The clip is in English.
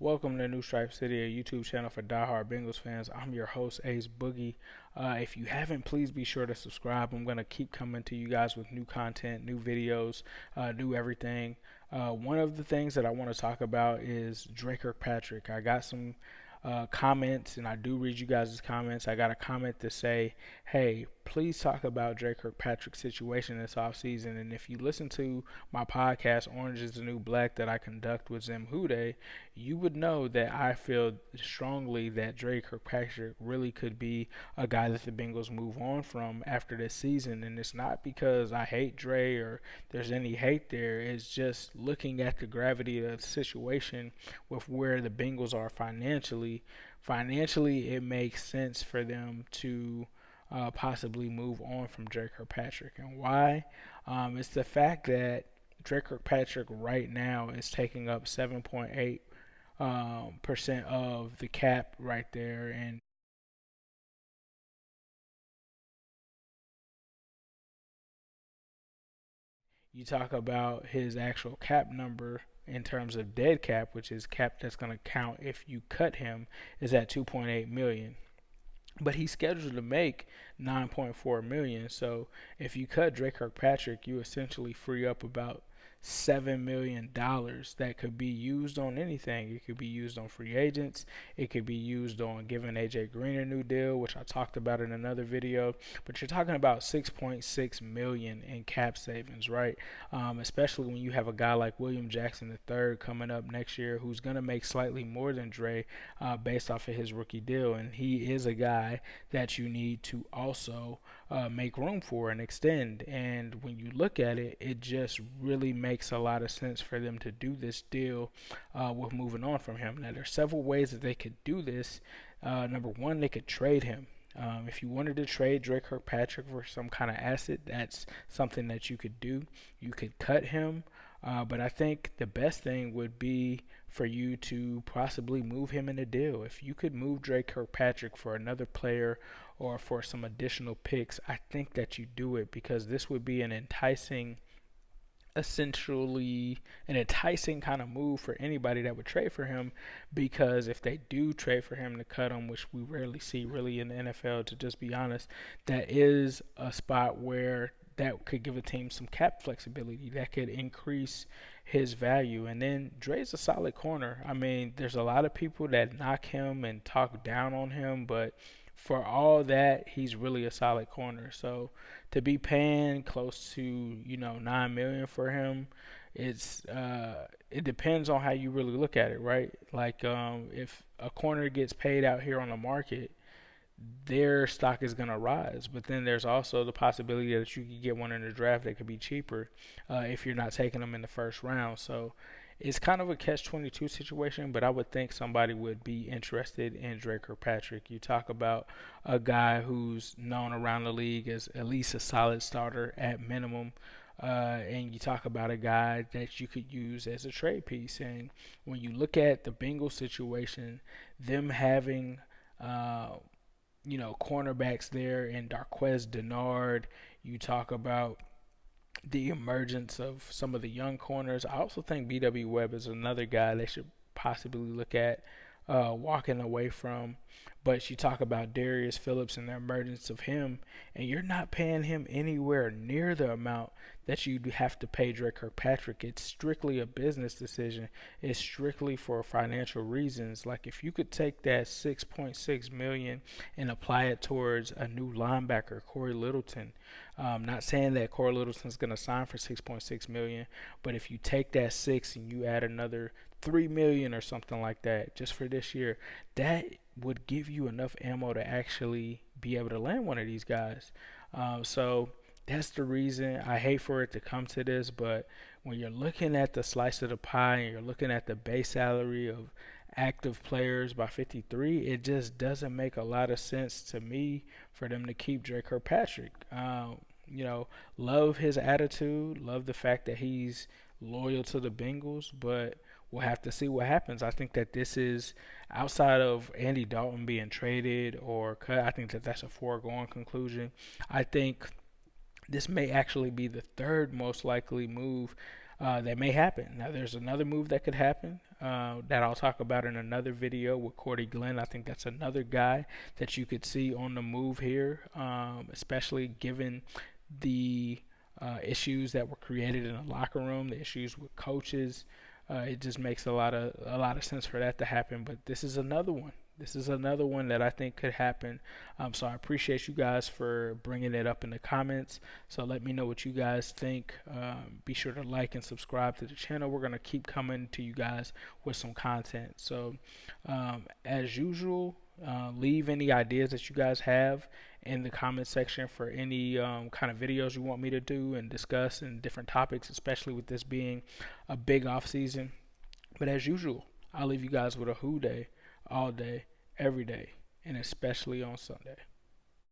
Welcome to New Stripe City, a YouTube channel for diehard Bengals fans. I'm your host, Ace Boogie. If you haven't, please be sure to subscribe. I'm going to keep coming to you guys with new content, new videos, new everything. One of the things that I want to talk about is Dre Kirkpatrick. I got some comments, and I do read you guys' comments. I got a comment to say, hey, please talk about Dre Kirkpatrick's situation this offseason. And if you listen to my podcast, Orange is the New Black, that I conduct with Zim Hude, you would know that I feel strongly that Dre Kirkpatrick really could be a guy that the Bengals move on from after this season. And it's not because I hate Dre or there's any hate there. It's just looking at the gravity of the situation with where the Bengals are financially. Financially, it makes sense for them to possibly move on from Dre Kirkpatrick. And why? It's the fact that Dre Kirkpatrick right now is taking up 7.8 percent of the cap right there, and you talk about his actual cap number in terms of dead cap, which is cap that's going to count if you cut him, is at 2.8 million. But he's scheduled to make 9.4 million. So if you cut Dre Kirkpatrick, you essentially free up about $7 million that could be used on anything. It could be used on free agents. It could be used on giving AJ Green a new deal, which I talked about in another video. But you're talking about 6.6 million in cap savings, right? Especially when you have a guy like William Jackson III coming up next year, who's gonna make slightly more than Dre, based off of his rookie deal, and he is a guy that you need to also make room for and extend. And when you look at it, it just really makes a lot of sense for them to do this deal with moving on from him. Now, there's several ways that they could do this. Number one, they could trade him. If you wanted to trade Dre Kirkpatrick for some kind of asset, that's something that you could do. You could cut him, but I think the best thing would be for you to possibly move him in a deal. If you could move Dre Kirkpatrick for another player or for some additional picks, I think that you do it, because this would be essentially an enticing kind of move for anybody that would trade for him, because if they do trade for him to cut him, which we rarely see really in the NFL, to just be honest, that is a spot where that could give a team some cap flexibility that could increase his value. And then Dre's a solid corner. I mean, there's a lot of people that knock him and talk down on him, but for all that, he's really a solid corner. So to be paying close to 9 million for him, it depends on how you really look at it, right? Like, if a corner gets paid out here on the market, their stock is going to rise. But then there's also the possibility that you could get one in the draft that could be cheaper if you're not taking them in the first round. So it's kind of a catch-22 situation, but I would think somebody would be interested in Dre Kirkpatrick. You talk about a guy who's known around the league as at least a solid starter at minimum. And you talk about a guy that you could use as a trade piece. And when you look at the Bengals situation, them having cornerbacks there and Darquez Denard. You talk about the emergence of some of the young corners. I also think B.W. Webb is another guy they should possibly look at walking away from. But you talk about Darius Phillips and the emergence of him, and you're not paying him anywhere near the amount that you have to pay Dre Kirkpatrick. It's strictly a business decision. It's strictly for financial reasons. Like, if you could take that 6.6 million and apply it towards a new linebacker, Corey Littleton. Not saying that Corey Littleton's going to sign for 6.6 million, but if you take that six and you add another 3 million or something like that just for this year, that would give you enough ammo to actually be able to land one of these guys. So that's the reason. I hate for it to come to this, but when you're looking at the slice of the pie and you're looking at the base salary of active players by 53, it just doesn't make a lot of sense to me for them to keep Dre Kirkpatrick. Love his attitude, love the fact that he's loyal to the Bengals, but we'll have to see what happens. I think that this is, outside of Andy Dalton being traded or cut, I think that that's a foregone conclusion. I think this may actually be the third most likely move that may happen. Now, there's another move that could happen that I'll talk about in another video with Cordy Glenn. I think that's another guy that you could see on the move here, especially given the issues that were created in the locker room, the issues with coaches. It just makes a lot of sense for that to happen. But this is another one. This is another one that I think could happen. So I appreciate you guys for bringing it up in the comments. So let me know what you guys think. Be sure to like and subscribe to the channel. We're going to keep coming to you guys with some content. So as usual, leave any ideas that you guys have in the comment section for any kind of videos you want me to do and discuss and different topics, especially with this being a big off season. But as usual, I'll leave you guys with a who day all day, every day, and especially on Sunday.